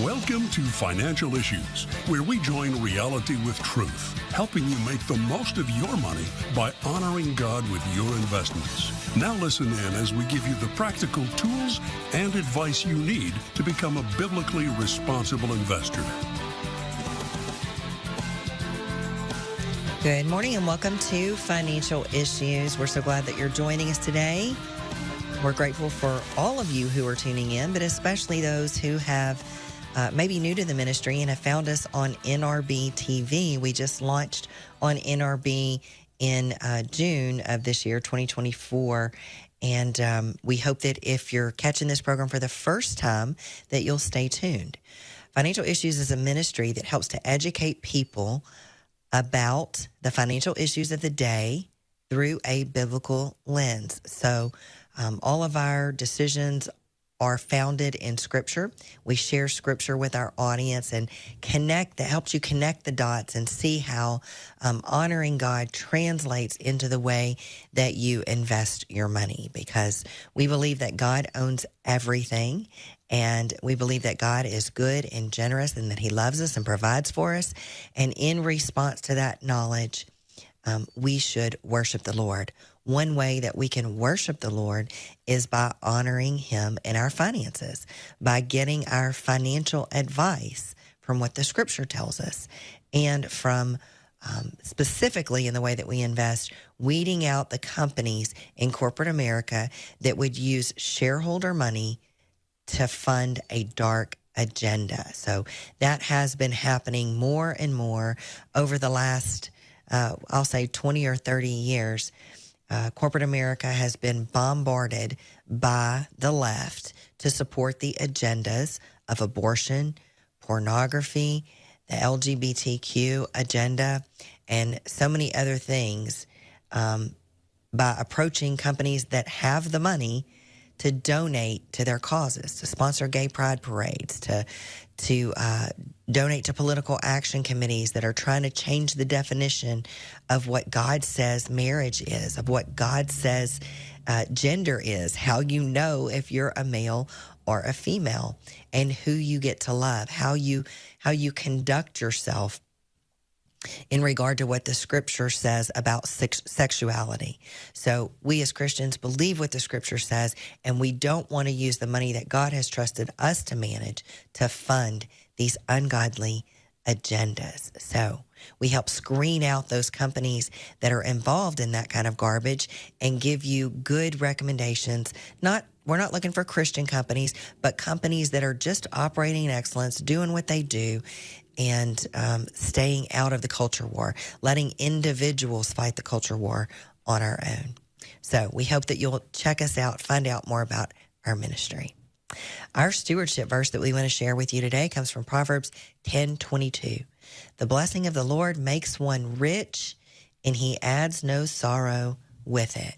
Welcome to Financial Issues, where we join reality with truth, helping you make the most of your money by honoring God with your investments. Now listen in as we give you the practical tools and advice you need to become a biblically responsible investor. Good morning and welcome to Financial Issues. We're so glad that you're joining us today. We're grateful for all of you who are tuning in, but especially those who have maybe new to the ministry and have found us on NRB TV. We just launched on NRB in June of this year, 2024. And we hope that if you're catching this program for the first time, that you'll stay tuned. Financial Issues is a ministry that helps to educate people about the financial issues of the day through a biblical lens. So all of our decisions are founded in Scripture. We share Scripture with our audience and that helps you connect the dots and see how honoring God translates into the way that you invest your money, because we believe that God owns everything, and we believe that God is good and generous and that He loves us and provides for us. And in response to that knowledge, we should worship the Lord. One way that we can worship the Lord is by honoring Him in our finances, by getting our financial advice from what the Scripture tells us, and from specifically in the way that we invest, weeding out the companies in corporate America that would use shareholder money to fund a dark agenda. So that has been happening more and more over the last, I'll say 20 or 30 years. Corporate America has been bombarded by the left to support the agendas of abortion, pornography, the LGBTQ agenda, and so many other things by approaching companies that have the money to donate to their causes, to sponsor gay pride parades, to donate to political action committees that are trying to change the definition of what God says marriage is, of what God says gender is, how you know if you're a male or a female, and who you get to love, how you conduct yourself in regard to what the Scripture says about sexuality. So we as Christians believe what the Scripture says, and we don't want to use the money that God has trusted us to manage to fund these ungodly agendas. So we help screen out those companies that are involved in that kind of garbage and give you good recommendations. We're not looking for Christian companies, but companies that are just operating in excellence, doing what they do, and staying out of the culture war, letting individuals fight the culture war on our own. So we hope that you'll check us out, find out more about our ministry. Our stewardship verse that we want to share with you today comes from Proverbs 10:22. The blessing of the Lord makes one rich, and He adds no sorrow with it.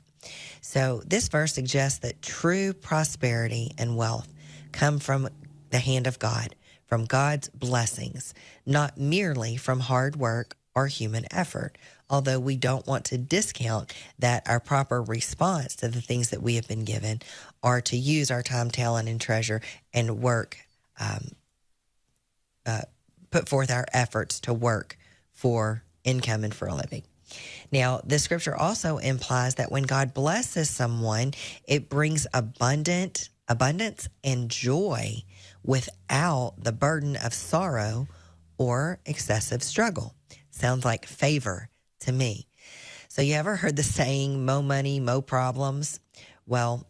So this verse suggests that true prosperity and wealth come from the hand of God, from God's blessings, not merely from hard work or human effort, although we don't want to discount that our proper response to the things that we have been given are to use our time, talent, and treasure and work, put forth our efforts to work for income and for a living. Now, the Scripture also implies that when God blesses someone, it brings abundance and joy without the burden of sorrow or excessive struggle. Sounds like favor to me. So you ever heard the saying, mo money, mo problems? Well,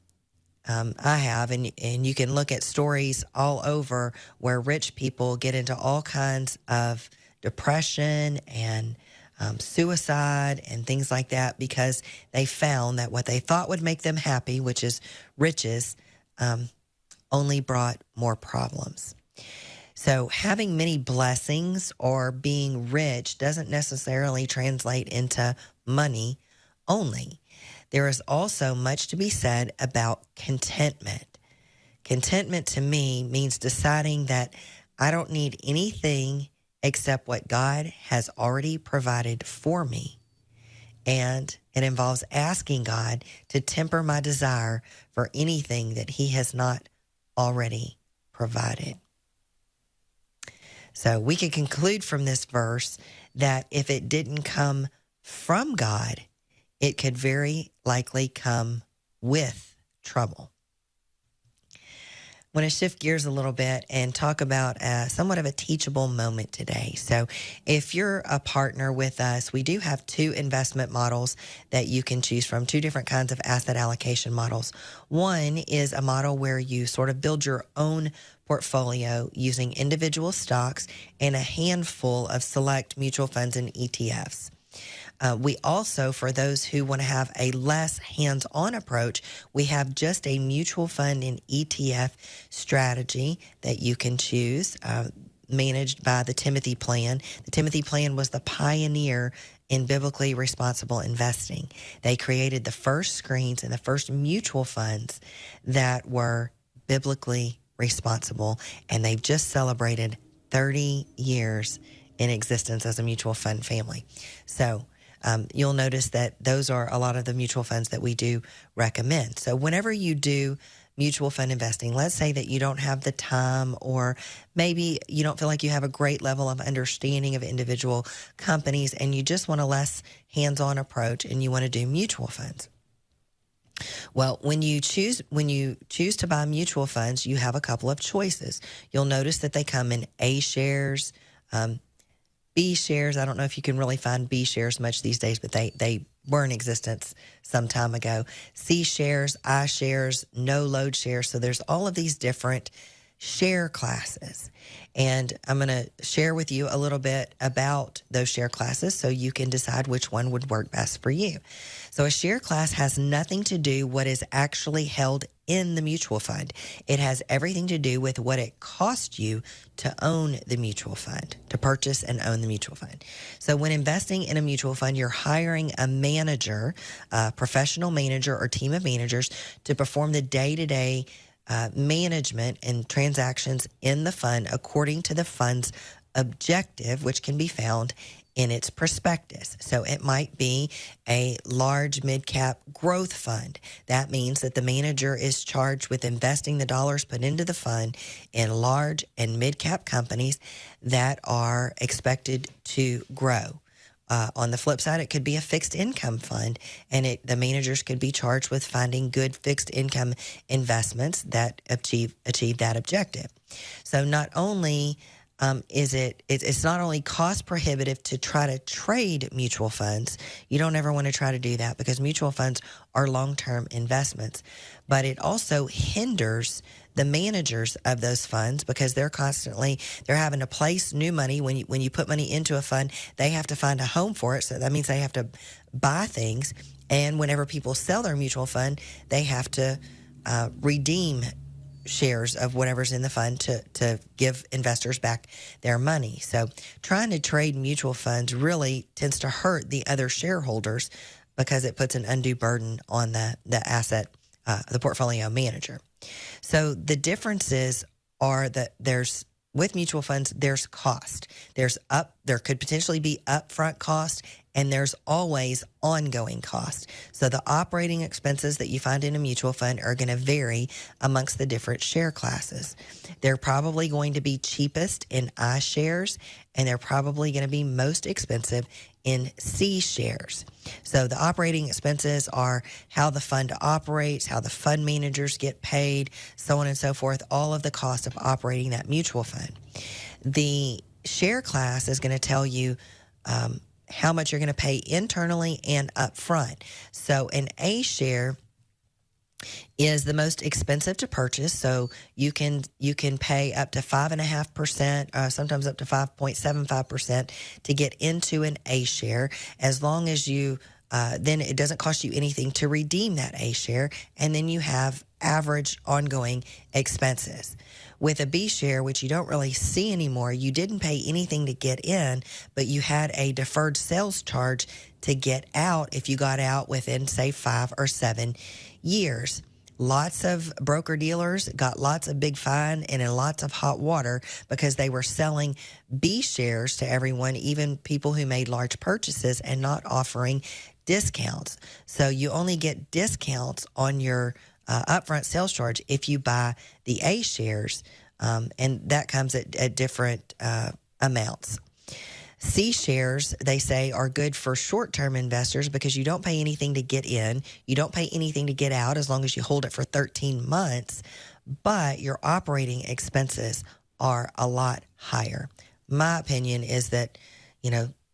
I have, and you can look at stories all over where rich people get into all kinds of depression and suicide and things like that because they found that what they thought would make them happy, which is riches, only brought more problems. So having many blessings or being rich doesn't necessarily translate into money only. There is also much to be said about contentment. Contentment to me means deciding that I don't need anything except what God has already provided for me. And it involves asking God to temper my desire for anything that He has not already provided. So we can conclude from this verse that if it didn't come from God, it could very likely come with trouble. I want to shift gears a little bit and talk about somewhat of a teachable moment today. So if you're a partner with us, we do have 2 investment models that you can choose from, 2 different kinds of asset allocation models. One is a model where you sort of build your own portfolio using individual stocks and a handful of select mutual funds and ETFs. We also, for those who want to have a less hands-on approach, we have just a mutual fund and ETF strategy that you can choose, managed by the Timothy Plan. The Timothy Plan was the pioneer in biblically responsible investing. They created the first screens and the first mutual funds that were biblically responsible, and they've just celebrated 30 years in existence as a mutual fund family. So you'll notice that those are a lot of the mutual funds that we do recommend. So whenever you do mutual fund investing, let's say that you don't have the time, or maybe you don't feel like you have a great level of understanding of individual companies and you just want a less hands-on approach and you want to do mutual funds. Well, when you choose to buy mutual funds, you have a couple of choices. You'll notice that they come in A shares, B shares. I don't know if you can really find B shares much these days, but they were in existence some time ago. C shares, I shares, no load shares. So there's all of these different share classes. And I'm going to share with you a little bit about those share classes so you can decide which one would work best for you. So a share class has nothing to do what is actually held in the mutual fund. It has everything to do with what it costs you to own the mutual fund, to purchase and own the mutual fund. So when investing in a mutual fund, you're hiring a manager, a professional manager or team of managers to perform the day-to-day management and transactions in the fund according to the fund's objective, which can be found in its prospectus. So it might be a large mid-cap growth fund. That means that the manager is charged with investing the dollars put into the fund in large and mid-cap companies that are expected to grow. On the flip side, it could be a fixed income fund, and the managers could be charged with finding good fixed income investments that achieve that objective. So not only it's not only cost prohibitive to try to trade mutual funds. You don't ever want to try to do that because mutual funds are long-term investments, but it also hinders the managers of those funds because they're having to place new money. When you put money into a fund, they have to find a home for it. So that means they have to buy things. And whenever people sell their mutual fund, they have to redeem shares of whatever's in the fund to give investors back their money. So trying to trade mutual funds really tends to hurt the other shareholders because it puts an undue burden on the asset, the portfolio manager. So the differences are that with mutual funds, there's cost. There could potentially be upfront cost, and there's always ongoing cost. So the operating expenses that you find in a mutual fund are going to vary amongst the different share classes. They're probably going to be cheapest in I shares, and they're probably going to be most expensive in C shares. So the operating expenses are how the fund operates, how the fund managers get paid, so on and so forth, all of the cost of operating that mutual fund. The share class is going to tell you how much you're going to pay internally and upfront. So an A share is the most expensive to purchase. So you can pay up to 5.5%, sometimes up to 5.75% to get into an A share, as long as you then it doesn't cost you anything to redeem that A share, and then you have average ongoing expenses. With a B share, which you don't really see anymore, you didn't pay anything to get in, but you had a deferred sales charge to get out if you got out within, say, 5 or 7 years. Lots of broker dealers got lots of big fine and in lots of hot water because they were selling B shares to everyone, even people who made large purchases, and not offering discounts. So you only get discounts on your upfront sales charge if you buy the A shares, and that comes at different amounts. C shares, they say, are good for short-term investors because you don't pay anything to get in. You don't pay anything to get out as long as you hold it for 13 months, but your operating expenses are a lot higher. My opinion is that,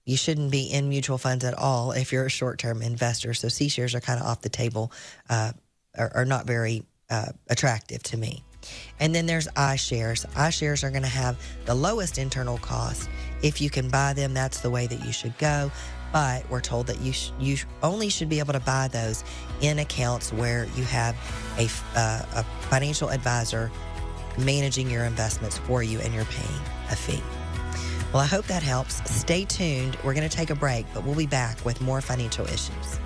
you shouldn't be in mutual funds at all if you're a short-term investor. So C shares are kind of off the table, are not very attractive to me. And then there's iShares. iShares are going to have the lowest internal cost. If you can buy them, that's the way that you should go. But we're told that you only should be able to buy those in accounts where you have a financial advisor managing your investments for you and you're paying a fee. Well, I hope that helps. Stay tuned. We're going to take a break, but we'll be back with more financial issues.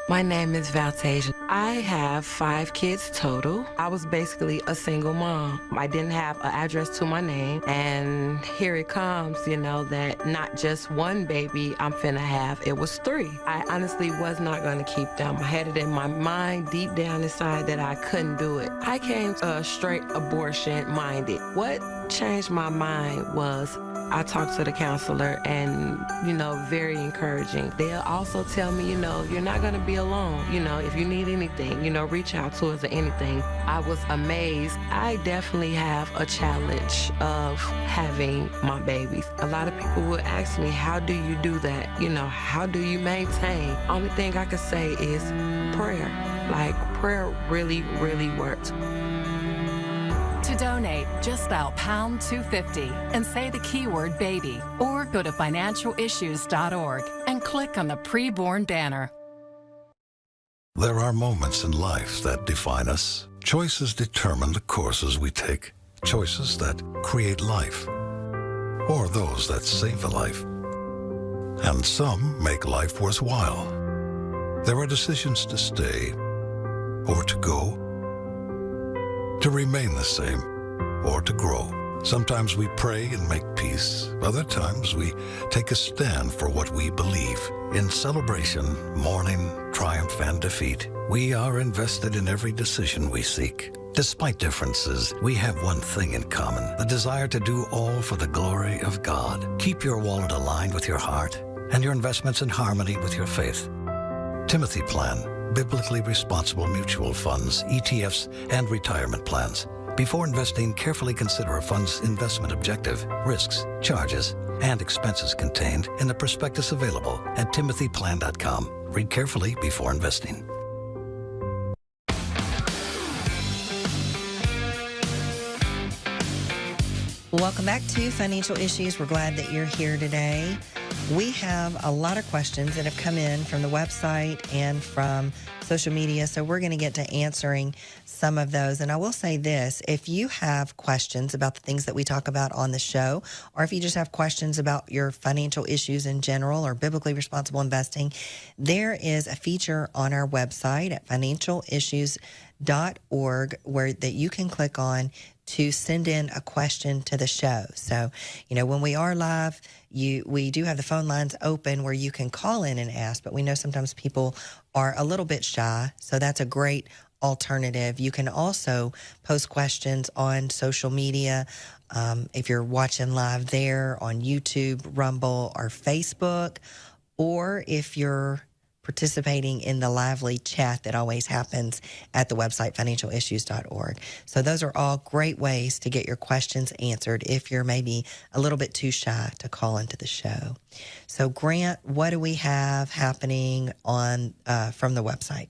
My name is Valtasia. I have 5 kids total. I was basically a single mom. I didn't have an address to my name. And here it comes, that not just one baby I'm finna have, it was 3. I honestly was not gonna keep them. I had it in my mind deep down inside that I couldn't do it. I came straight abortion minded. What changed my mind was I talked to the counselor and, very encouraging. They'll also tell me, you're not going to be alone. If you need anything, reach out to us or anything. I was amazed. I definitely have a challenge of having my babies. A lot of people would ask me, how do you do that? How do you maintain? Only thing I can say is prayer. Prayer really, really worked. To donate, just dial pound 250 and say the keyword baby, or go to financialissues.org and click on the preborn banner. There are moments in life that define us. Choices determine the courses we take. Choices that create life, or those that save a life. And some make life worthwhile. There are decisions to stay or to go, to remain the same, or to grow. Sometimes we pray and make peace. Other times we take a stand for what we believe. In celebration, mourning, triumph, and defeat, we are invested in every decision we seek. Despite differences, we have one thing in common: the desire to do all for the glory of God. Keep your wallet aligned with your heart and your investments in harmony with your faith. Timothy Plan. Biblically responsible mutual funds, ETFs, and retirement plans. Before investing, carefully consider a fund's investment objective, risks, charges, and expenses contained in the prospectus available at timothyplan.com. Read carefully before investing. Welcome back to Financial Issues. We're glad that you're here today. We have a lot of questions that have come in from the website and from social media, so we're going to get to answering some of those. And I will say this: if you have questions about the things that we talk about on the show, or if you just have questions about your financial issues in general or biblically responsible investing, there is a feature on our website at financialissues.org where that you can click on to send in a question to the show. So, when we are live, we do have the phone lines open where you can call in and ask, but we know sometimes people are a little bit shy, so that's a great alternative. You can also post questions on social media. If you're watching live there on YouTube, Rumble, or Facebook, or if you're participating in the lively chat that always happens at the website, financialissues.org. So those are all great ways to get your questions answered if you're maybe a little bit too shy to call into the show. So Grant, what do we have happening on from the website?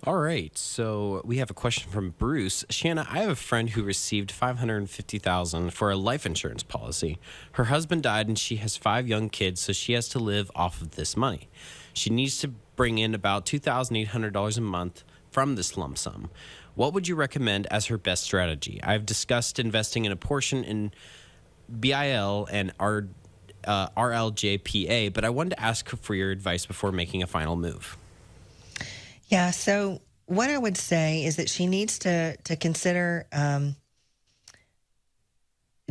All right, so we have a question from Bruce. Shanna, I have a friend who received $550,000 for a life insurance policy. Her husband died and she has 5 young kids, so she has to live off of this money. She needs to bring in about $2,800 a month from this lump sum. What would you recommend as her best strategy? I've discussed investing in a portion in BIL and RLJPA, but I wanted to ask for your advice before making a final move. Yeah, so what I would say is that she needs to consider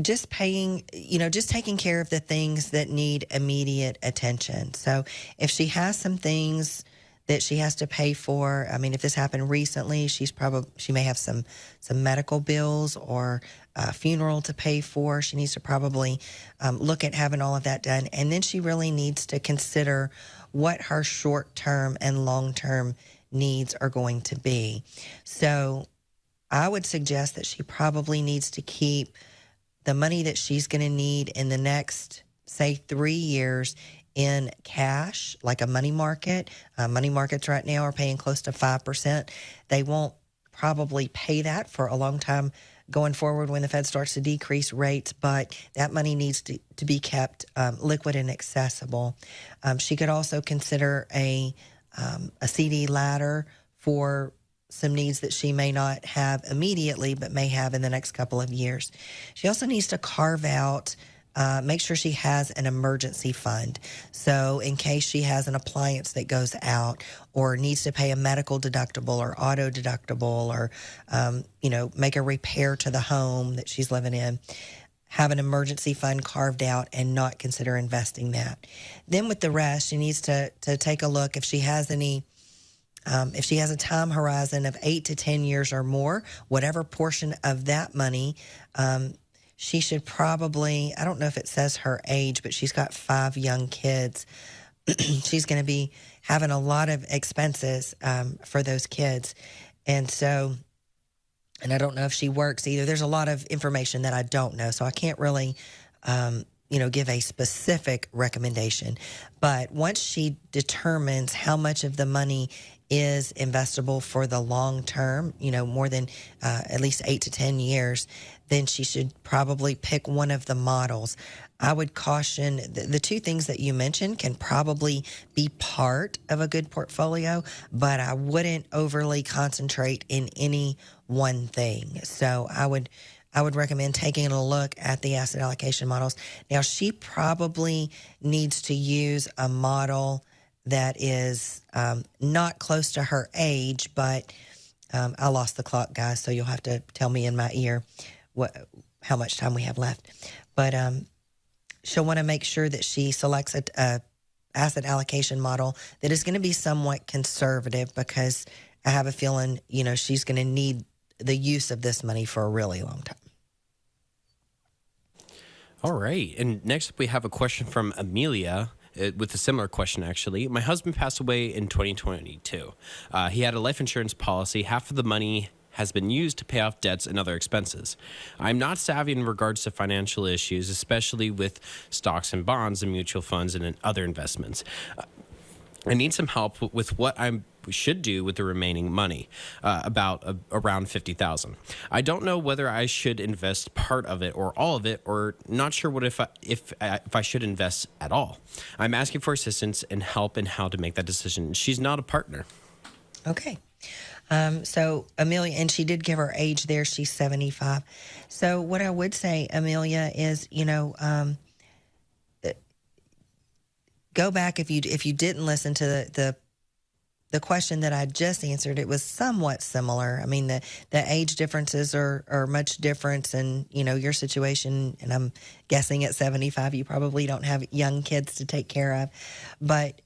just paying, just taking care of the things that need immediate attention. So if she has some things that she has to pay for. I mean, if this happened recently, she may have some medical bills or a funeral to pay for. She needs to probably look at having all of that done. And then she really needs to consider what her short-term and long-term needs are going to be. So I would suggest that she probably needs to keep the money that she's going to need in the next, say, 3 years in cash, like a money market. Money markets right now are paying close to 5%. They won't probably pay that for a long time going forward when the Fed starts to decrease rates, but that money needs to be kept liquid and accessible. She could also consider a CD ladder for some needs that she may not have immediately, but may have in the next couple of years. She also needs to carve out, make sure she has an emergency fund. So in case she has an appliance that goes out or needs to pay a medical deductible or auto deductible or, make a repair to the home that she's living in, have an emergency fund carved out and not consider investing that. Then with the rest, she needs to take a look if she has any. If she has a time horizon of 8 to 10 years or more, whatever portion of that money, she should probably, I don't know if it says her age, but she's got 5 young kids. She's going to be having a lot of expenses for those kids. And so, and I don't know if she works either. There's a lot of information that I don't know, so I can't really give a specific recommendation. But once she determines how much of the money is investable for the long term, more than at least 8 to 10 years, then she should probably pick one of the models. I would caution the 2 things that you mentioned can probably be part of a good portfolio, but I wouldn't overly concentrate in any one thing. So I would recommend taking a look at the asset allocation models. Now, she probably needs to use a model that is not close to her age, but I lost the clock, guys, so you'll have to tell me in my ear how much time we have left. But she'll want to make sure that she selects a asset allocation model that is going to be somewhat conservative, because I have a feeling, she's going to need the use of this money for a really long time. All right. And next up, we have a question from Amelia with a similar question, actually. My husband passed away in 2022. He had a life insurance policy. Half of the money has been used to pay off debts and other expenses. I'm not savvy in regards to financial issues, especially with stocks and bonds and mutual funds and other investments. I need some help with what I should do with the remaining money, around $50,000. I don't know whether I should invest part of it or all of it, or not sure what if I should invest at all. I'm asking for assistance and help in how to make that decision. She's not a partner. Okay. So Amelia, and she did give her age there. She's 75. So what I would say, Amelia, is, go back if you didn't listen to the question that I just answered. It was somewhat similar. I mean, the age differences are much different, and your situation, and I'm guessing at 75 you probably don't have young kids to take care of, but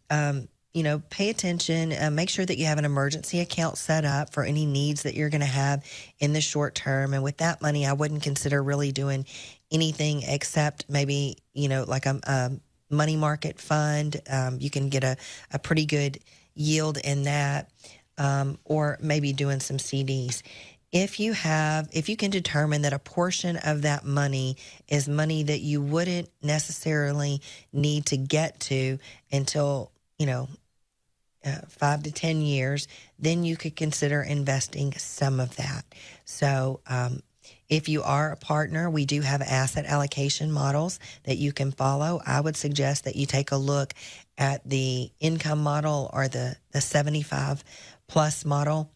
pay attention, make sure that you have an emergency account set up for any needs that you're going to have in the short term. And with that money, I wouldn't consider really doing anything except maybe like a money market fund. You can get a pretty good yield in that, or maybe doing some CDs. If you can determine that a portion of that money is money that you wouldn't necessarily need to get to until 5 to 10 years, then you could consider investing some of that. So if you are a partner, we do have asset allocation models that you can follow. I would suggest that you take a look at the income model or the 75 plus model.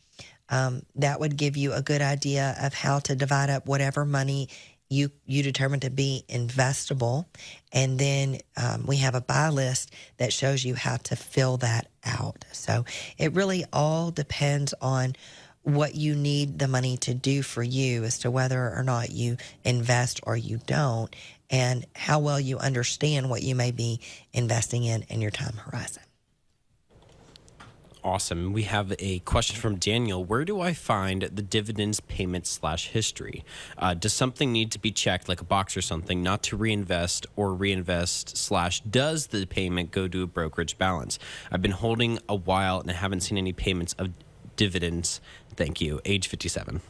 That would give you a good idea of how to divide up whatever money you determine to be investable. And then we have a buy list that shows you how to fill that out. So it really all depends on what you need the money to do for you as to whether or not you invest or you don't, and how well you understand what you may be investing in your time horizon. Awesome. We have a question from Daniel. Where do I find the dividends payment /history? Does something need to be checked, like a box or something, not to reinvest, or reinvest / does the payment go to a brokerage balance? I've been holding a while and I haven't seen any payments of dividends. Thank you. Age 57.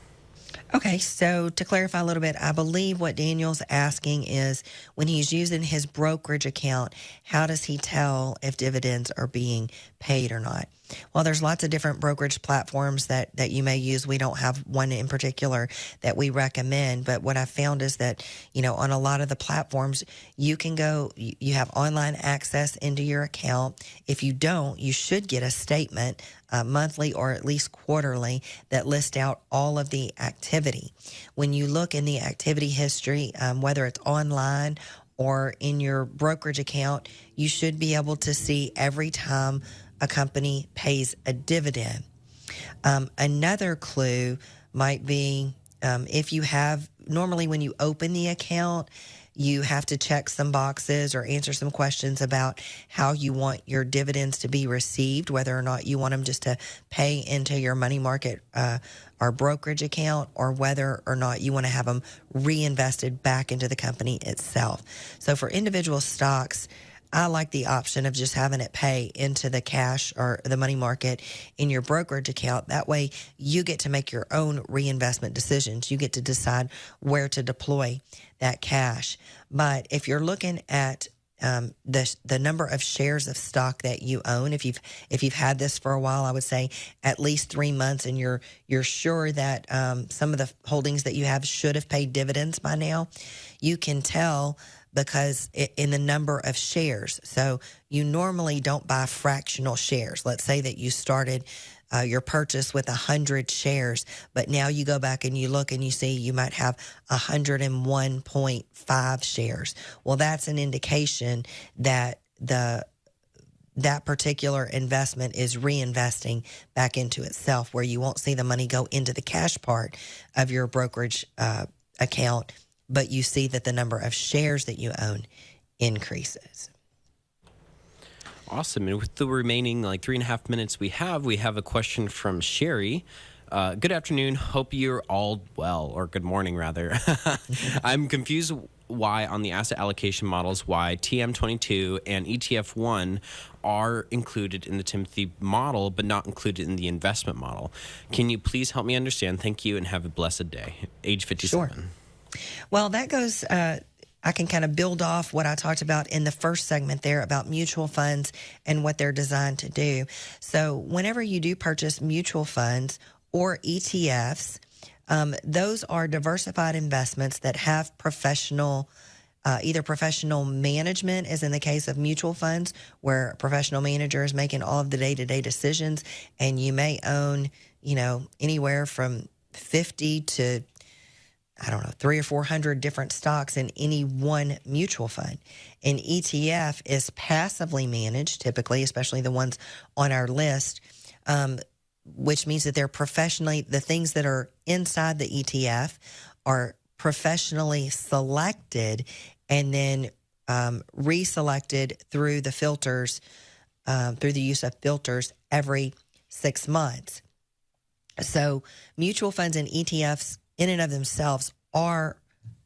Okay, so to clarify a little bit, I believe what Daniel's asking is when he's using his brokerage account, how does he tell if dividends are being paid or not? Well, there's lots of different brokerage platforms that you may use. We don't have one in particular that we recommend, but what I found is that, on a lot of the platforms, you can go, you have online access into your account. If you don't, you should get a statement monthly or at least quarterly that lists out all of the activity. When you look in the activity history, whether it's online or in your brokerage account, you should be able to see every time a company pays a dividend. Another clue might be if you have, normally when you open the account, you have to check some boxes or answer some questions about how you want your dividends to be received, whether or not you want them just to pay into your money market or brokerage account, or whether or not you want to have them reinvested back into the company itself. So for individual stocks, I like the option of just having it pay into the cash or the money market in your brokerage account. That way you get to make your own reinvestment decisions. You get to decide where to deploy that cash. But if you're looking at the number of shares of stock that you own, if you've had this for a while, I would say at least 3 months, and you're sure that some of the holdings that you have should have paid dividends by now, you can tell because in the number of shares. So you normally don't buy fractional shares. Let's say that you started your purchase with 100 shares, but now you go back and you look and you see you might have 101.5 shares. Well, that's an indication that that particular investment is reinvesting back into itself, where you won't see the money go into the cash part of your brokerage account, but you see that the number of shares that you own increases. Awesome. And with the remaining 3.5 minutes we have a question from Sherry. Good afternoon. Hope you're all well, or good morning, rather. I'm confused why on the asset allocation models, why TM22 and ETF1 are included in the Timothy model, but not included in the investment model. Can you please help me understand? Thank you, and have a blessed day. Age 57. Sure. Well, that goes, I can kind of build off what I talked about in the first segment there about mutual funds and what they're designed to do. So whenever you do purchase mutual funds or ETFs, those are diversified investments that have professional, either professional management, as in the case of mutual funds, where a professional manager is making all of the day-to-day decisions, and you may own, anywhere from 50 to 300 or 400 different stocks in any one mutual fund. An ETF is passively managed, typically, especially the ones on our list, which means that they're the things that are inside the ETF are professionally selected and then reselected through the filters, through the use of filters every 6 months. So mutual funds and ETFs in and of themselves are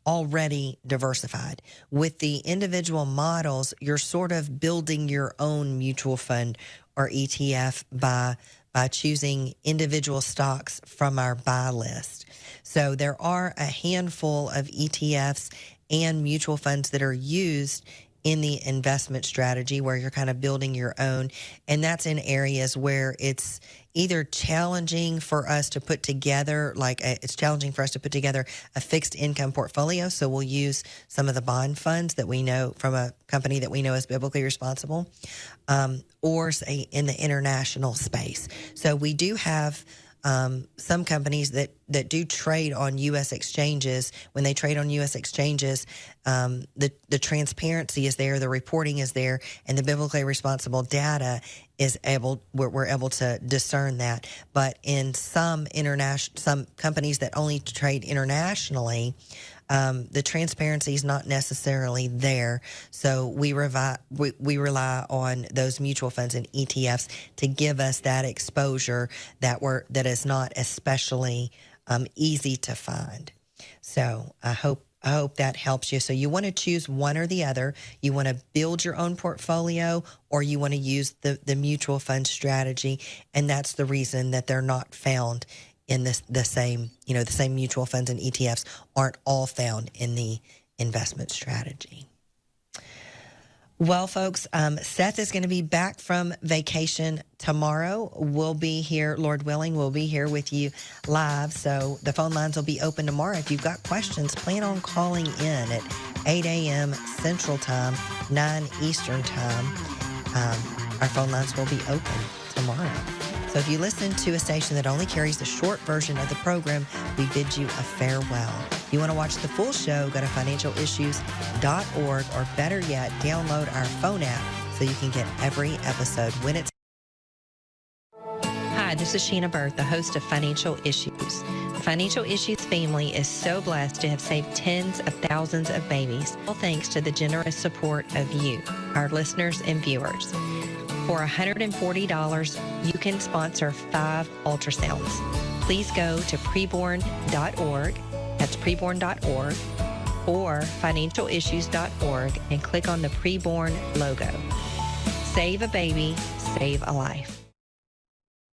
already diversified. With the individual models, you're sort of building your own mutual fund or ETF by choosing individual stocks from our buy list. So there are a handful of ETFs and mutual funds that are used in the investment strategy where you're kind of building your own. And that's in areas where it's either challenging for us to put together, it's challenging for us to put together a fixed income portfolio. So we'll use some of the bond funds that we know from a company that we know is biblically responsible, or say in the international space. So we do have some companies that do trade on U.S. exchanges. When they trade on U.S. exchanges, the transparency is there, the reporting is there, and the biblically responsible data we're able to discern that. But in some companies that only trade internationally, the transparency is not necessarily there. So we rely on those mutual funds and ETFs to give us that exposure that is not especially easy to find. So I hope that helps you. So you want to choose one or the other. You want to build your own portfolio, or you want to use the mutual fund strategy, and that's the reason that they're not found in the same mutual funds and ETFs aren't all found in the investment strategy. Well, folks, Seth is going to be back from vacation tomorrow. We'll be here, Lord willing, we'll be here with you live. So the phone lines will be open tomorrow. If you've got questions, plan on calling in at 8 a.m. Central Time, 9 Eastern Time. Our phone lines will be open tomorrow. So if you listen to a station that only carries the short version of the program, we bid you a farewell. If you want to watch the full show, go to financialissues.org, or better yet, download our phone app so you can get every episode when it's. Hi, this is Sheena Bird, the host of Financial Issues. The Financial Issues family is so blessed to have saved tens of thousands of babies, all thanks to the generous support of you, our listeners and viewers. For $140, you can sponsor 5 ultrasounds. Please go to preborn.org, that's preborn.org, or financialissues.org, and click on the Preborn logo. Save a baby, save a life.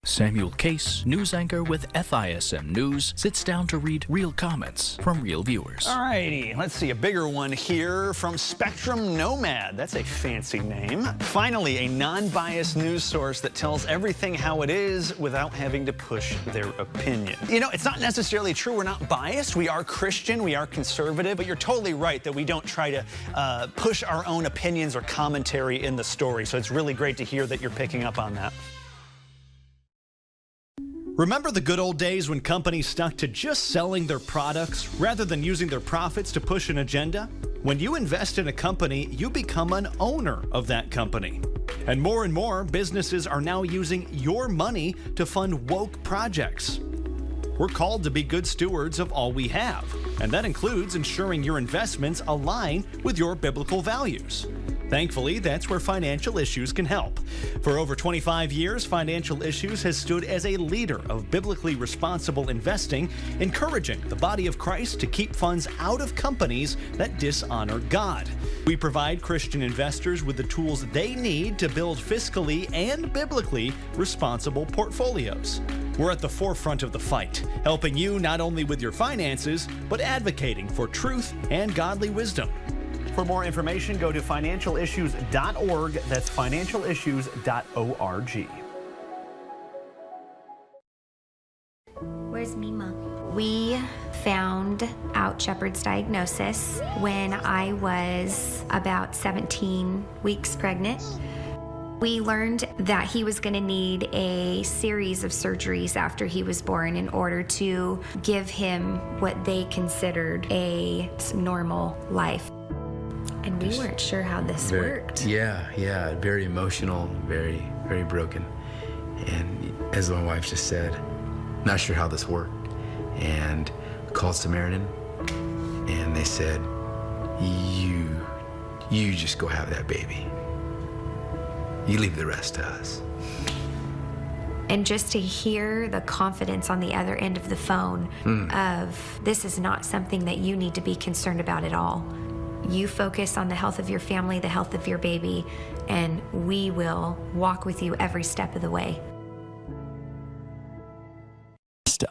Samuel Case, news anchor with FISM News, sits down to read real comments from real viewers. All righty, let's see a bigger one here from Spectrum Nomad. That's a fancy name. Finally, a non-biased news source that tells everything how it is without having to push their opinion. You know, it's not necessarily true we're not biased. We are Christian, we are conservative, but you're totally right that we don't try to push our own opinions or commentary in the story. So it's really great to hear that you're picking up on that. Remember the good old days when companies stuck to just selling their products rather than using their profits to push an agenda? When you invest in a company, you become an owner of that company. And more businesses are now using your money to fund woke projects. We're called to be good stewards of all we have, and that includes ensuring your investments align with your biblical values. Thankfully, that's where Financial Issues can help. For over 25 years, Financial Issues has stood as a leader of biblically responsible investing, encouraging the body of Christ to keep funds out of companies that dishonor God. We provide Christian investors with the tools they need to build fiscally and biblically responsible portfolios. We're at the forefront of the fight, helping you not only with your finances, but advocating for truth and godly wisdom. For more information, go to financialissues.org. That's financialissues.org. Where's Mima? We found out Shepard's diagnosis when I was about 17 weeks pregnant. We learned that he was going to need a series of surgeries after he was born in order to give him what they considered a normal life. And we weren't sure how this worked. Yeah, very emotional, very, very broken. And as my wife just said, not sure how this worked. And called Samaritan, and they said, you just go have that baby. You leave the rest to us. And just to hear the confidence on the other end of the phone of, this is not something that you need to be concerned about at all. You focus on the health of your family, the health of your baby, and we will walk with you every step of the way.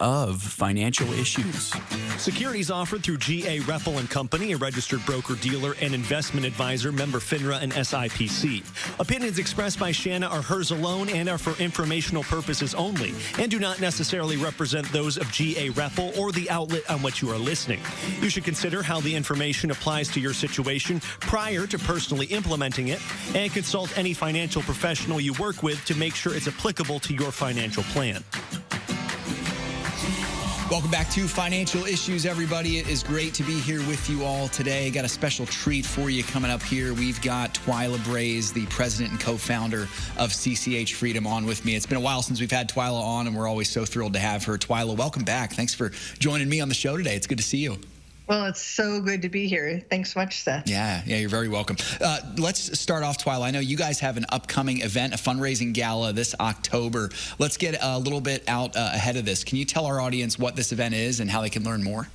Of Financial Issues. Securities offered through G.A. Reppel & Company, a registered broker-dealer and investment advisor, member FINRA and SIPC. Opinions expressed by Shanna are hers alone and are for informational purposes only, and do not necessarily represent those of G.A. Reppel or the outlet on which you are listening. You should consider how the information applies to your situation prior to personally implementing it, and consult any financial professional you work with to make sure it's applicable to your financial plan. Welcome back to Financial Issues, everybody. It is great to be here with you all today. Got a special treat for you coming up here. We've got Twyla Braze, the president and co-founder of CCH Freedom, on with me. It's been a while since we've had Twyla on, and we're always so thrilled to have her. Twyla, welcome back. Thanks for joining me on the show today. It's good to see you. Well, it's so good to be here. Thanks so much, Seth. Yeah, you're very welcome. Let's start off, Twyla. I know you guys have an upcoming event, a fundraising gala this October. Let's get a little bit out ahead of this. Can you tell our audience what this event is and how they can learn more?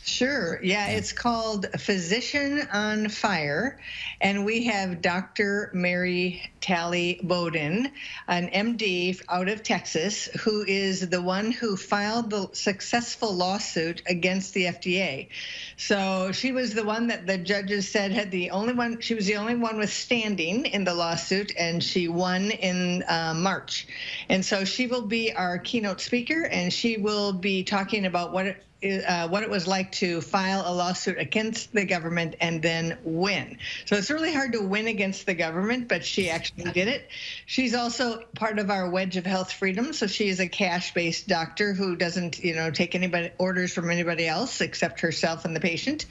Sure. Yeah, it's called Physician on Fire, and we have Dr. Mary Talley Bowden, an MD out of Texas, who is the one who filed the successful lawsuit against the FDA. So she was the one that the judges said she was the only one withstanding in the lawsuit, and she won in March. And so she will be our keynote speaker, and she will be talking about what it was like to file a lawsuit against the government and then win. So it's really hard to win against the government, but she actually did it. She's also part of our Wedge of Health Freedom. So she is a cash-based doctor who doesn't, take orders from anybody else except herself and the patient.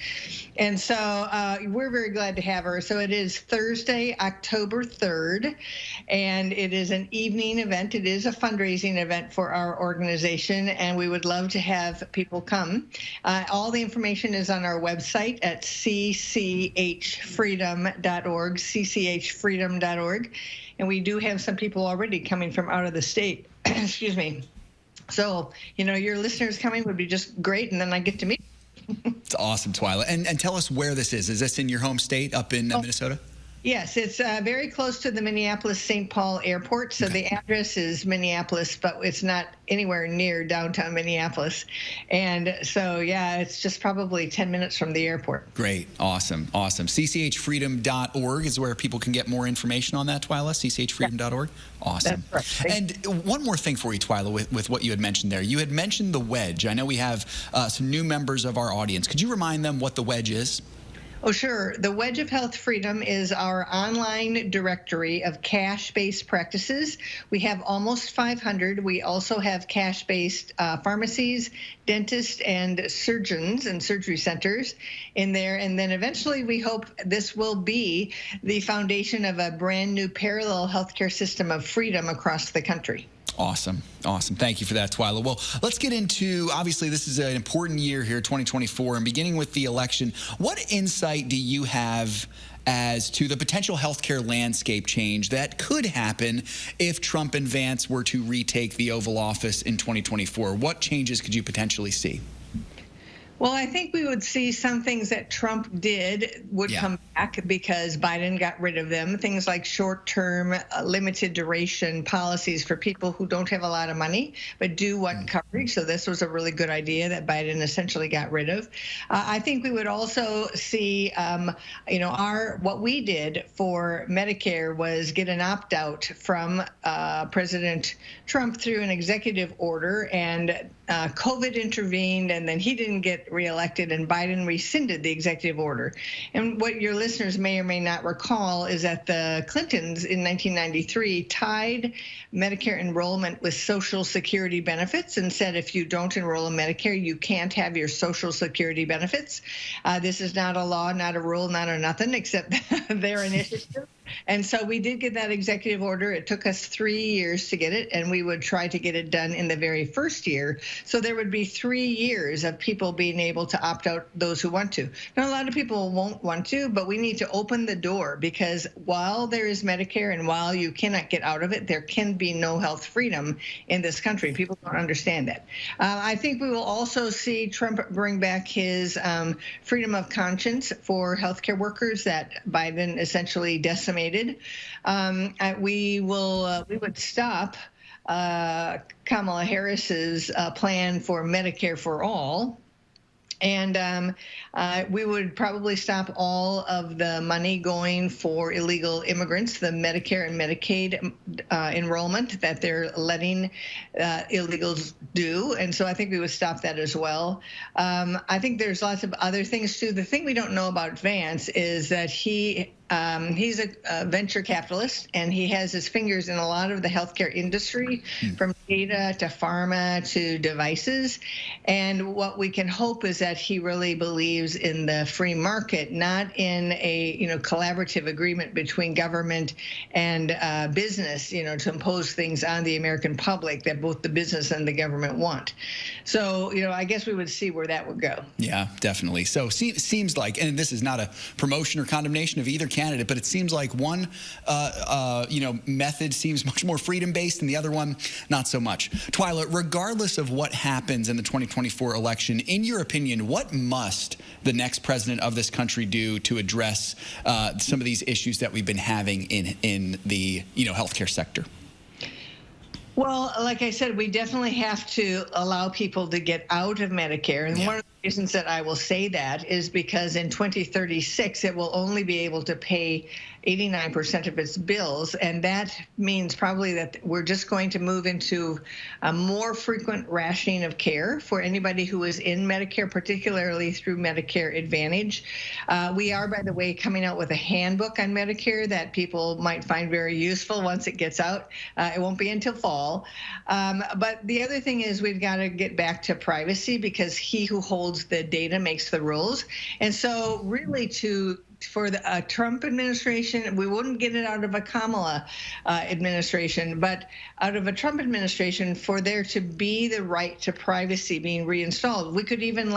And so we're very glad to have her. So it is Thursday, October 3rd, and it is an evening event. It is a fundraising event for our organization, and we would love to have people come. All the information is on our website at cchfreedom.org, cchfreedom.org. And we do have some people already coming from out of the state. Excuse me. So, your listeners coming would be just great, and then I get to meet. It's awesome, Twyla. And tell us where this is. Is this in your home state up in Minnesota? Yes, it's very close to the Minneapolis-St. Paul airport. So the address is Minneapolis, but it's not anywhere near downtown Minneapolis. And so, it's just probably 10 minutes from the airport. Great. Awesome. CCHfreedom.org is where people can get more information on that, Twyla, cchfreedom.org. Awesome. That's right. And one more thing for you, Twyla, with what you had mentioned there. You had mentioned the Wedge. I know we have some new members of our audience. Could you remind them what the Wedge is? Oh, sure. The Wedge of Health Freedom is our online directory of cash-based practices. We have almost 500. We also have cash-based pharmacies, dentists, and surgeons and surgery centers in there. And then eventually we hope this will be the foundation of a brand new parallel healthcare system of freedom across the country. Awesome. Thank you for that, Twyla. Well, let's get into, obviously, this is an important year here, 2024, and beginning with the election. What insight do you have as to the potential healthcare landscape change that could happen if Trump and Vance were to retake the Oval Office in 2024? What changes could you potentially see? Well, I think we would see some things that Trump did would come back because Biden got rid of them. Things like short-term, limited duration policies for people who don't have a lot of money but do want coverage. So this was a really good idea that Biden essentially got rid of. I think we would also see, what we did for Medicare was get an opt-out from President Trump through an executive order, and COVID intervened, and then he didn't get reelected, and Biden rescinded the executive order. And what your listeners may or may not recall is that the Clintons in 1993 tied Medicare enrollment with Social Security benefits and said if you don't enroll in Medicare, you can't have your Social Security benefits. This is not a law, not a rule, not a nothing, except their initiative. And so we did get that executive order. It took us 3 years to get it, and we would try to get it done in the very first year. So there would be 3 years of people being able to opt out, those who want to. Now, a lot of people won't want to, but we need to open the door, because while there is Medicare and while you cannot get out of it, there can be no health freedom in this country. People don't understand that. I think we will also see Trump bring back his freedom of conscience for healthcare workers that Biden essentially decimated. We would stop Kamala Harris's plan for Medicare for all. And we would probably stop all of the money going for illegal immigrants, the Medicare and Medicaid enrollment that they're letting illegals do. And so I think we would stop that as well. I think there's lots of other things, too. The thing we don't know about Vance is that he He's a venture capitalist, and he has his fingers in a lot of the healthcare industry, from data to pharma to devices. And what we can hope is that he really believes in the free market, not in a collaborative agreement between government and business, to impose things on the American public that both the business and the government want. So, I guess we would see where that would go. Yeah, definitely. So seems like, and this is not a promotion or condemnation of either candidate, but it seems like one, method seems much more freedom-based and the other one not so much. Twyla, regardless of what happens in the 2024 election, in your opinion, what must the next president of this country do to address some of these issues that we've been having in the healthcare sector? Well, like I said, we definitely have to allow people to get out of Medicare. And one of the reasons that I will say that is because in 2036, it will only be able to pay 89% of its bills. And that means probably that we're just going to move into a more frequent rationing of care for anybody who is in Medicare, particularly through Medicare Advantage. We are, by the way, coming out with a handbook on Medicare that people might find very useful once it gets out. It won't be until fall. But the other thing is we've got to get back to privacy, because he who holds the data makes the rules. And so really for the Trump administration, we wouldn't get it out of a Kamala administration, but out of a Trump administration, for there to be the right to privacy being reinstalled. We could even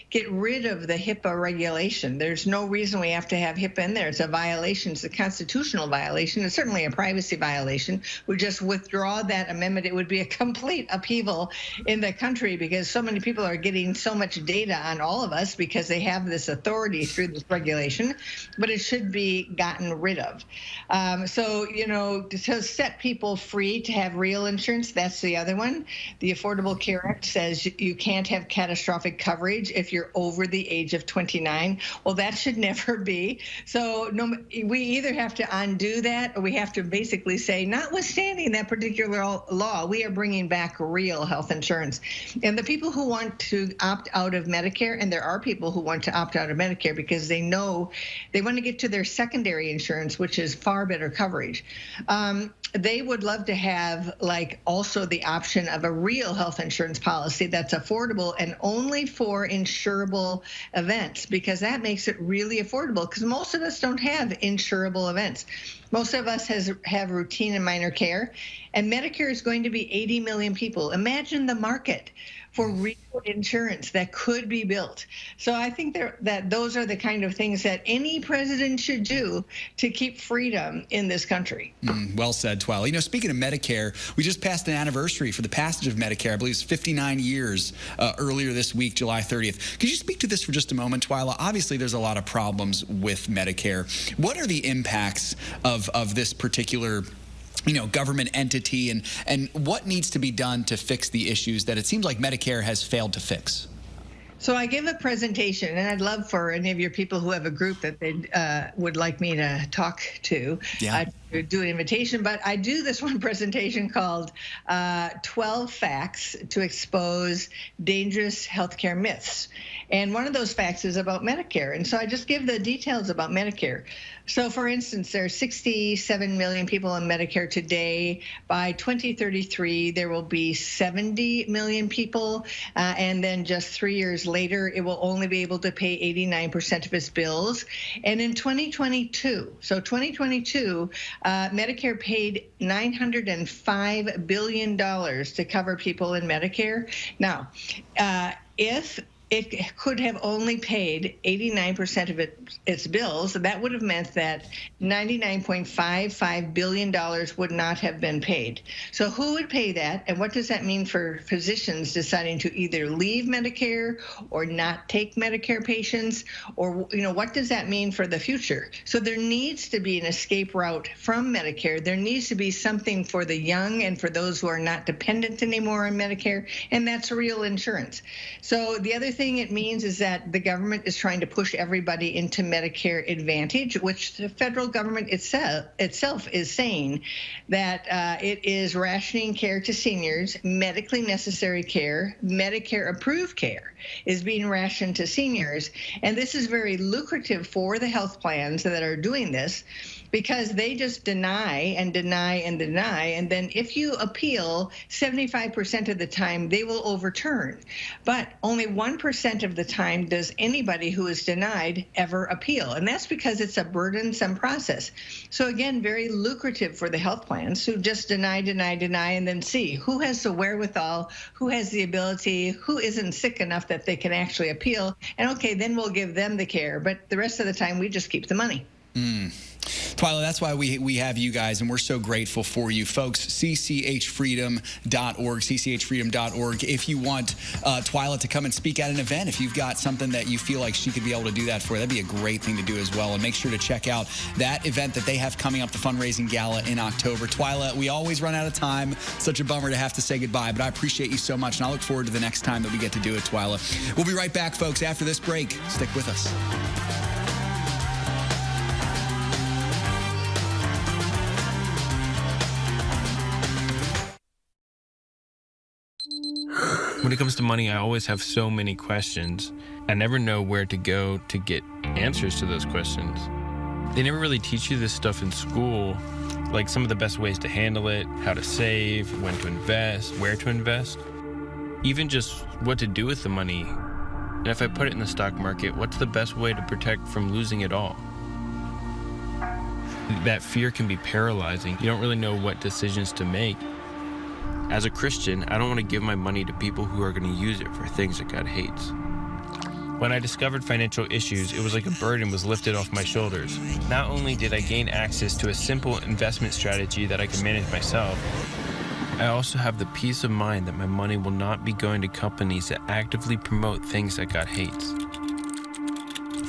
get rid of the HIPAA regulation. There's no reason we have to have HIPAA in there. It's a violation. It's a constitutional violation. It's certainly a privacy violation. We just withdraw that amendment. It would be a complete upheaval in the country, because so many people are getting so much data on all of us because they have this authority through this regulation. But it should be gotten rid of. To set people free to have real insurance, that's the other one. The Affordable Care Act says you can't have catastrophic coverage if you're over the age of 29. Well, that should never be. So we either have to undo that, or we have to basically say, notwithstanding that particular law, we are bringing back real health insurance. And the people who want to opt out of Medicare, and there are people who want to opt out of Medicare because they know they want to get to their secondary insurance, which is far better coverage. They would love to have also the option of a real health insurance policy that's affordable and only for insurable events, because that makes it really affordable, because most of us don't have insurable events. Most of us have routine and minor care, and Medicare is going to be 80 million people. Imagine the market for real insurance that could be built. So I think that those are the kind of things that any president should do to keep freedom in this country. Well said, Twyla. Speaking of Medicare, we just passed an anniversary for the passage of Medicare. I believe it's 59 years earlier this week, July 30th. Could you speak to this for just a moment, Twyla? Obviously, there's a lot of problems with Medicare. What are the impacts of this particular government entity, and what needs to be done to fix the issues that it seems like Medicare has failed to fix? So I give a presentation, and I'd love for any of your people who have a group that they would like me to talk to do an invitation. But I do this one presentation called 12 Facts to Expose Dangerous Healthcare Myths. And one of those facts is about Medicare. And so I just give the details about Medicare. So, for instance, there are 67 million people in Medicare today. By 2033, there will be 70 million people. And then just 3 years later, it will only be able to pay 89% of its bills. And in 2022, Medicare paid $905 billion to cover people in Medicare. Now, if it could have only paid 89% of its bills, that would have meant that $99.55 billion would not have been paid. So who would pay that, and what does that mean for physicians deciding to either leave Medicare or not take Medicare patients, or what does that mean for the future? So there needs to be an escape route from Medicare. There needs to be something for the young and for those who are not dependent anymore on Medicare, and that's real insurance. So the other thing thing it means is that the government is trying to push everybody into Medicare Advantage, which the federal government itself is saying that it is rationing care to seniors, medically necessary care, Medicare-approved care is being rationed to seniors. And this is very lucrative for the health plans that are doing this, because they just deny and deny and deny. And then if you appeal, 75% of the time they will overturn. But only 1% of the time does anybody who is denied ever appeal. And that's because it's a burdensome process. So again, very lucrative for the health plans who just deny, and then see who has the wherewithal, who has the ability, who isn't sick enough that they can actually appeal. And okay, then we'll give them the care. But the rest of the time, we just keep the money. Twyla, that's why we have you guys, and we're so grateful for you. Folks, cchfreedom.org, cchfreedom.org. If you want Twyla to come and speak at an event, if you've got something that you feel like she could be able to do that for, that'd be a great thing to do as well. And make sure to check out that event that they have coming up, the fundraising gala in October. Twyla, we always run out of time. Such a bummer to have to say goodbye, but I appreciate you so much, and I look forward to the next time that we get to do it, Twyla. We'll be right back, folks, after this break. Stick with us. When it comes to money, I always have so many questions. I never know where to go to get answers to those questions. They never really teach you this stuff in school, like some of the best ways to handle it, how to save, when to invest, where to invest, even just what to do with the money. And if I put it in the stock market, what's the best way to protect from losing it all? That fear can be paralyzing. You don't really know what decisions to make. As a Christian, I don't want to give my money to people who are going to use it for things that God hates. When I discovered financial issues, it was like a burden was lifted off my shoulders. Not only did I gain access to a simple investment strategy that I can manage myself, I also have the peace of mind that my money will not be going to companies that actively promote things that God hates.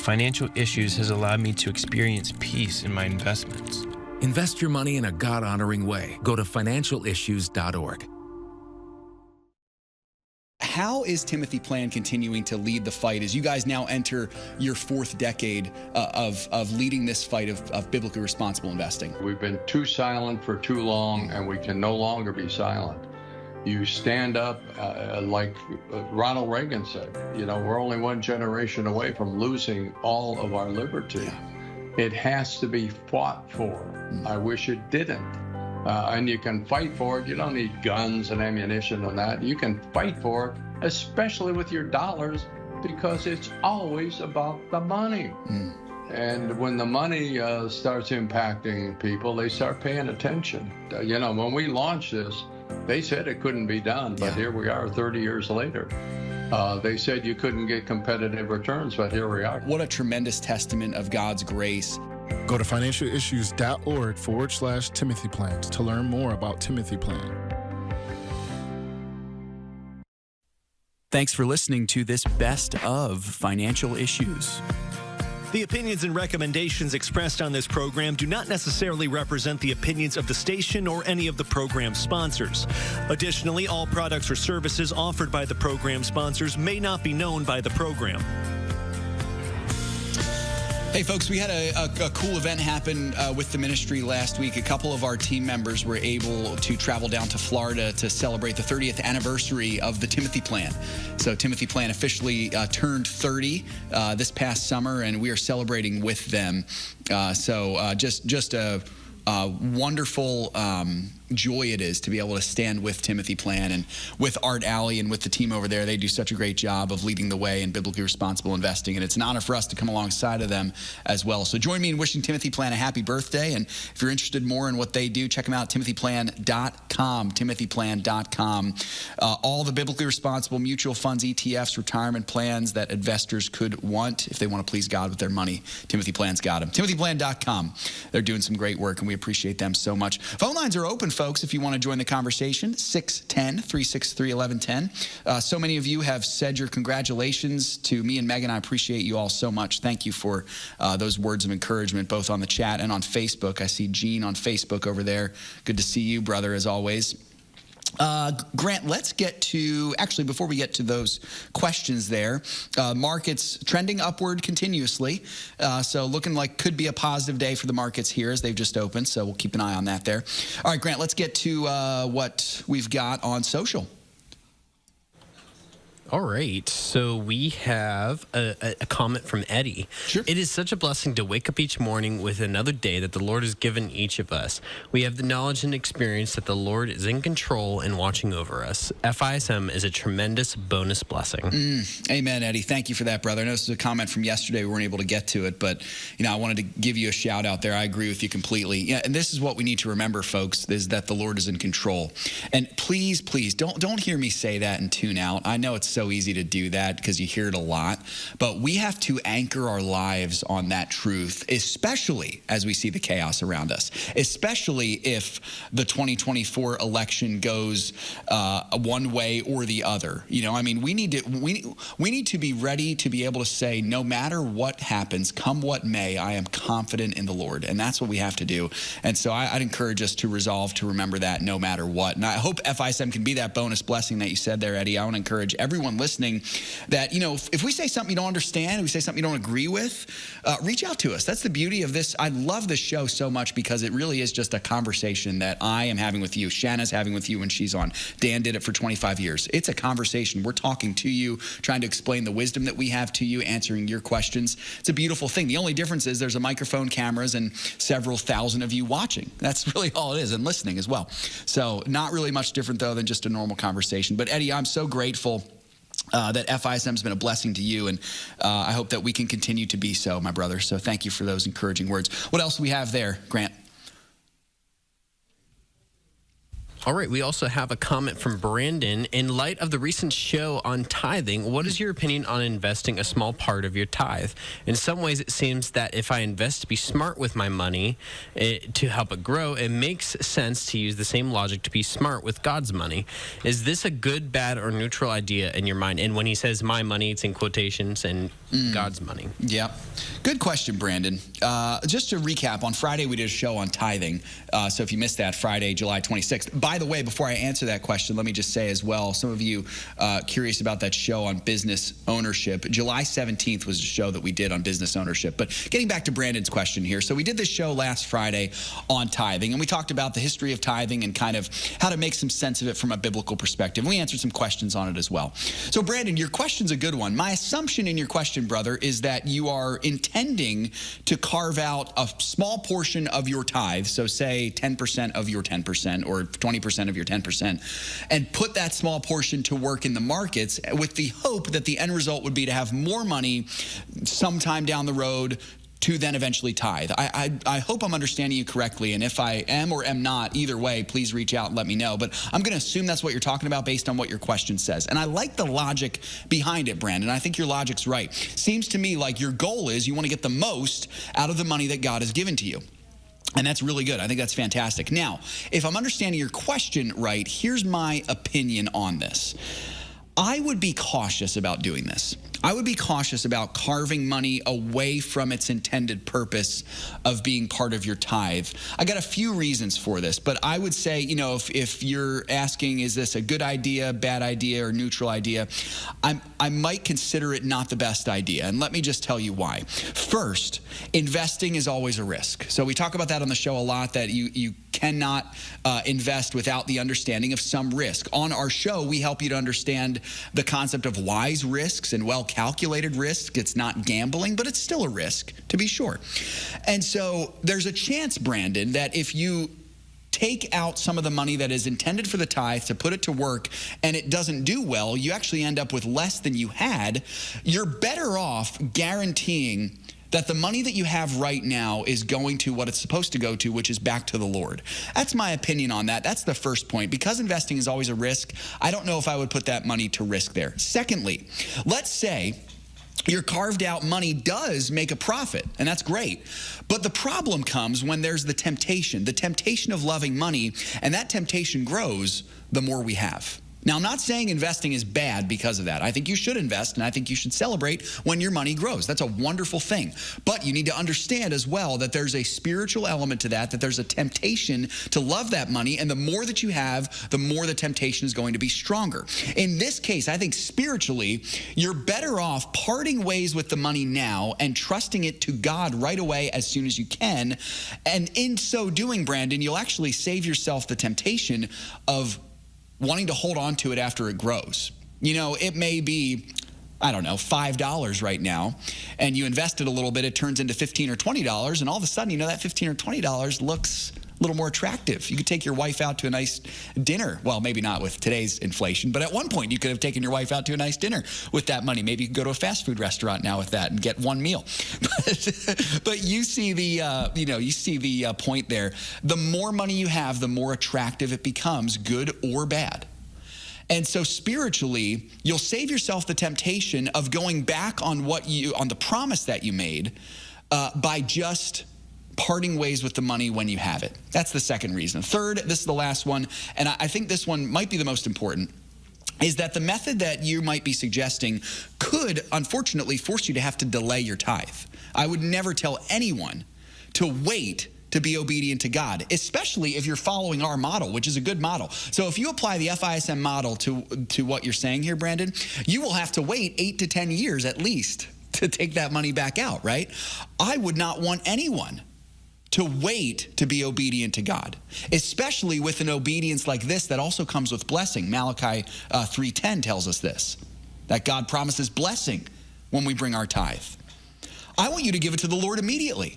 Financial issues has allowed me to experience peace in my investments. Invest your money in a God-honoring way. Go to financialissues.org. How is Timothy Plan continuing to lead the fight as you guys now enter your fourth decade of leading this fight of biblically responsible investing? We've been too silent for too long, and we can no longer be silent. You stand up, like Ronald Reagan said, you know, we're only one generation away from losing all of our liberty. Yeah. It has to be fought for. I wish it didn't. And you can fight for it. You don't need guns and ammunition and that. You can fight for it, especially with your dollars, because it's always about the money. And when the money starts impacting people, they start paying attention. You know, when we launched this, they said it couldn't be done, but here we are 30 years later. They said you couldn't get competitive returns, but here we are. What a tremendous testament of God's grace. Go to financialissues.org/Timothy Plans to learn more about Timothy Plan. Thanks for listening to this Best of Financial Issues. The opinions and recommendations expressed on this program do not necessarily represent the opinions of the station or any of the program sponsors. Additionally, all products or services offered by the program sponsors may not be known by the program. Hey, folks, we had a cool event happen with the ministry last week. A couple of our team members were able to travel down to Florida to celebrate the 30th anniversary of the Timothy Plan. So Timothy Plan officially turned 30 this past summer, and we are celebrating with them. Just a wonderful joy it is to be able to stand with Timothy Plan and with Art Alley and with the team over there. They do such a great job of leading the way in biblically responsible investing, and it's an honor for us to come alongside of them as well. So join me in wishing Timothy Plan a happy birthday, and if you're interested more in what they do, check them out, timothyplan.com, timothyplan.com. All the biblically responsible mutual funds, ETFs, retirement plans that investors could want if they want to please God with their money. Timothy Plan's got them. timothyplan.com. They're doing some great work, and we appreciate them so much. Phone lines are open, folks, if you want to join the conversation, 610-363-1110. So many of you have said your congratulations to me and Megan. I appreciate you all so much. Thank you for those words of encouragement, both on the chat and on Facebook. I see Gene on Facebook over there. Good to see you, brother, as always. Grant, let's get to, actually, before we get to those questions there, markets trending upward continuously. So looking like could be a positive day for the markets here as they've just opened. So we'll keep an eye on that there. All right, Grant, let's get to what we've got on social. All right, so we have a comment from Eddie. Sure. It is such a blessing to wake up each morning with another day that the Lord has given each of us. We have the knowledge and experience that the Lord is in control and watching over us. FISM is a tremendous bonus blessing. Amen, Eddie. Thank you for that, brother. I know this is a comment from yesterday. We weren't able to get to it, but I wanted to give you a shout out there. I agree with you completely. Yeah, and this is what we need to remember, folks, is that the Lord is in control. And please, don't hear me say that and tune out. I know it's so easy to do that because you hear it a lot, but we have to anchor our lives on that truth, especially as we see the chaos around us, especially if the 2024 election goes one way or the other. We need to be ready to be able to say, no matter what happens, come what may, I am confident in the Lord. And that's what we have to do. And so I'd encourage us to resolve to remember that no matter what. And I hope FISM can be that bonus blessing that you said there, Eddie. I want to encourage everyone listening that, if we say something you don't understand, we say something you don't agree with, reach out to us. That's the beauty of this. I love this show so much because it really is just a conversation that I am having with you. Shanna's having with you when she's on. Dan did it for 25 years. It's a conversation. We're talking to you, trying to explain the wisdom that we have to you, answering your questions. It's a beautiful thing. The only difference is there's a microphone, cameras, and several thousand of you watching. That's really all it is, and listening as well. So not really much different, though, than just a normal conversation. But, Eddie, I'm so grateful that FISM has been a blessing to you, and I hope that we can continue to be so, my brother. So thank you for those encouraging words. What else do we have there, Grant? All right, we also have a comment from Brandon. In light of the recent show on tithing, what is your opinion on investing a small part of your tithe? In some ways, it seems that if I invest to be smart with my money to help it grow, it makes sense to use the same logic to be smart with God's money. Is this a good, bad, or neutral idea in your mind? And when he says my money, it's in quotations, and God's money. Yeah. Good question, Brandon. Just to recap, on Friday we did a show on tithing. So if you missed that, Friday, July 26th. By the way, before I answer that question, let me just say as well, some of you curious about that show on business ownership. July 17th was a show that we did on business ownership. But getting back to Brandon's question here. So we did this show last Friday on tithing, and we talked about the history of tithing and kind of how to make some sense of it from a biblical perspective. We answered some questions on it as well. So Brandon, your question's a good one. My assumption in your question, brother, is that you are intending to carve out a small portion of your tithe, so say 10% of your 10% or 20% of your 10%, and put that small portion to work in the markets with the hope that the end result would be to have more money sometime down the road to then eventually tithe. I hope I'm understanding you correctly, and if I am or am not, either way, please reach out and let me know. But I'm going to assume that's what you're talking about based on what your question says. And I like the logic behind it, Brandon. I think your logic's right. Seems to me like your goal is you want to get the most out of the money that God has given to you. And that's really good. I think that's fantastic. Now, if I'm understanding your question right, here's my opinion on this. I would be cautious about doing this. I would be cautious about carving money away from its intended purpose of being part of your tithe. I got a few reasons for this, but I would say, if you're asking, is this a good idea, bad idea, or neutral idea, I might consider it not the best idea. And let me just tell you why. First, investing is always a risk. So we talk about that on the show a lot, that you cannot invest without the understanding of some risk. On our show, we help you to understand the concept of wise risks and well-calculated risk. It's not gambling, but it's still a risk, to be sure. And so there's a chance, Brandon, that if you take out some of the money that is intended for the tithe to put it to work and it doesn't do well, you actually end up with less than you had. You're better off guaranteeing that the money that you have right now is going to what it's supposed to go to, which is back to the Lord. That's my opinion on that. That's the first point. Because investing is always a risk, I don't know if I would put that money to risk there. Secondly, let's say your carved out money does make a profit, and that's great. But the problem comes when there's the temptation of loving money, and that temptation grows the more we have. Now, I'm not saying investing is bad because of that. I think you should invest, and I think you should celebrate when your money grows. That's a wonderful thing. But you need to understand as well that there's a spiritual element to that there's a temptation to love that money, and the more that you have, the more the temptation is going to be stronger. In this case, I think spiritually, you're better off parting ways with the money now and trusting it to God right away as soon as you can. And in so doing, Brandon, you'll actually save yourself the temptation of wanting to hold on to it after it grows. You know, it may be, I don't know, $5 right now, and you invested a little bit, it turns into $15 or $20, and all of a sudden, you know, that $15 or $20 looks a little more attractive. You could take your wife out to a nice dinner. Well, maybe not with today's inflation, but at one point you could have taken your wife out to a nice dinner with that money. Maybe you could go to a fast food restaurant now with that and get one meal. But you see the point there. The more money you have, the more attractive it becomes, good or bad. And so spiritually, you'll save yourself the temptation of going back on the promise that you made by just parting ways with the money when you have it. That's the second reason. Third, this is the last one, and I think this one might be the most important, is that the method that you might be suggesting could, unfortunately, force you to have to delay your tithe. I would never tell anyone to wait to be obedient to God, especially if you're following our model, which is a good model. So if you apply the FISM model to what you're saying here, Brandon, you will have to wait 8 to 10 years at least to take that money back out, right? I would not want anyone to wait to be obedient to God, especially with an obedience like this that also comes with blessing. Malachi 3:10 tells us this, that God promises blessing when we bring our tithe. I want you to give it to the Lord immediately.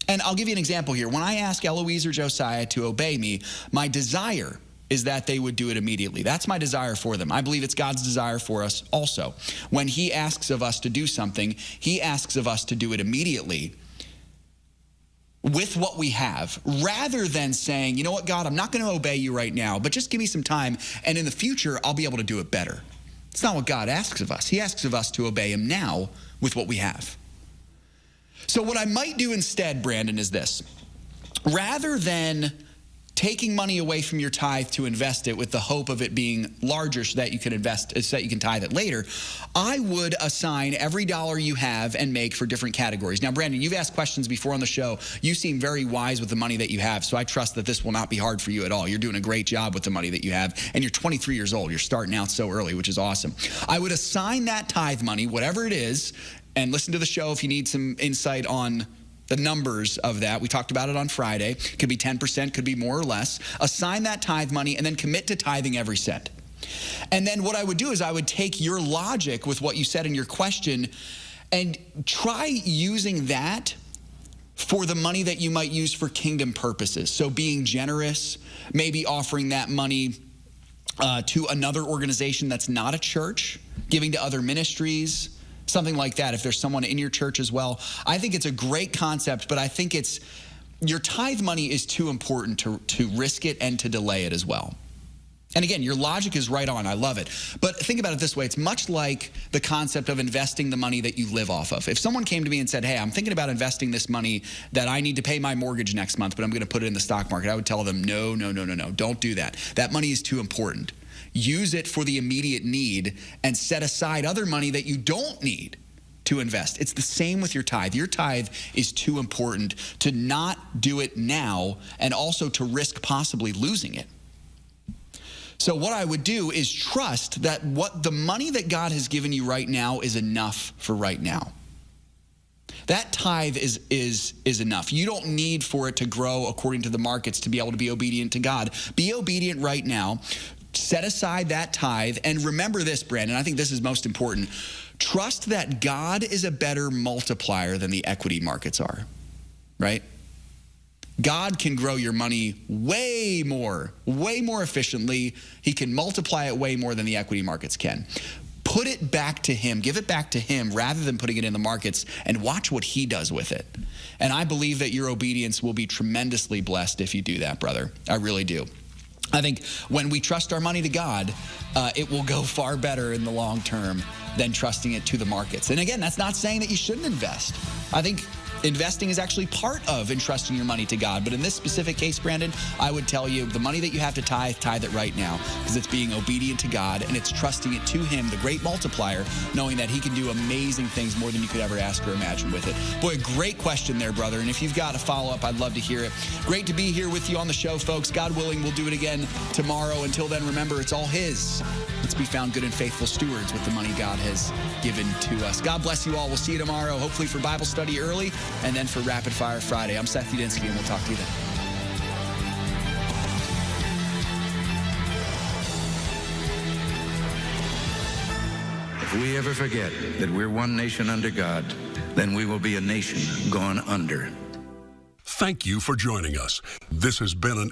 And I'll give you an example here. When I ask Eloise or Josiah to obey me, my desire is that they would do it immediately. That's my desire for them. I believe it's God's desire for us also. When he asks of us to do something, he asks of us to do it immediately with what we have, rather than saying, you know what, God, I'm not going to obey you right now, but just give me some time, and in the future, I'll be able to do it better. It's not what God asks of us. He asks of us to obey him now with what we have. So what I might do instead, Brandon, is this. Rather than taking money away from your tithe to invest it with the hope of it being larger so that you can invest, so that you can tithe it later, I would assign every dollar you have and make for different categories. Now, Brandon, you've asked questions before on the show. You seem very wise with the money that you have, so I trust that this will not be hard for you at all. You're doing a great job with the money that you have, and you're 23 years old. You're starting out so early, which is awesome. I would assign that tithe money, whatever it is, and listen to the show if you need some insight on the numbers of that. We talked about it on Friday. Could be 10%, could be more or less. Assign that tithe money and then commit to tithing every cent. And then what I would do is I would take your logic with what you said in your question and try using that for the money that you might use for kingdom purposes. So being generous, maybe offering that money to another organization that's not a church, giving to other ministries, something like that, if there's someone in your church as well. I think it's a great concept, but I think your tithe money is too important to risk it and to delay it as well. And again, your logic is right on. I love it. But think about it this way. It's much like the concept of investing the money that you live off of. If someone came to me and said, hey, I'm thinking about investing this money that I need to pay my mortgage next month, but I'm going to put it in the stock market, I would tell them, no, don't do that. That money is too important. Use it for the immediate need and set aside other money that you don't need to invest. It's the same with your tithe. Your tithe is too important to not do it now and also to risk possibly losing it. So what I would do is trust that what the money that God has given you right now is enough for right now. That tithe is enough. You don't need for it to grow according to the markets to be able to be obedient to God. Be obedient right now. Set aside that tithe, and remember this, Brandon, I think this is most important. Trust that God is a better multiplier than the equity markets are, right? God can grow your money way more efficiently. He can multiply it way more than the equity markets can. Put it back to him. Give it back to him rather than putting it in the markets, and watch what he does with it. And I believe that your obedience will be tremendously blessed if you do that, brother. I really do. I think when we trust our money to God, it will go far better in the long term than trusting it to the markets. And again, that's not saying that you shouldn't invest. I think investing is actually part of entrusting your money to God. But in this specific case, Brandon, I would tell you the money that you have to tithe it right now, because it's being obedient to God and it's trusting it to Him, the great multiplier, knowing that He can do amazing things more than you could ever ask or imagine with it. Boy, a great question there, brother. And if you've got a follow-up, I'd love to hear it. Great to be here with you on the show, folks. God willing, we'll do it again tomorrow. Until then, remember, it's all His. Let's be found good and faithful stewards with the money God has given to us. God bless you all. We'll see you tomorrow, hopefully for Bible study early and then for Rapid Fire Friday. I'm Seth Udinsky, and we'll talk to you then. If we ever forget that we're one nation under God, then we will be a nation gone under. Thank you for joining us. This has been an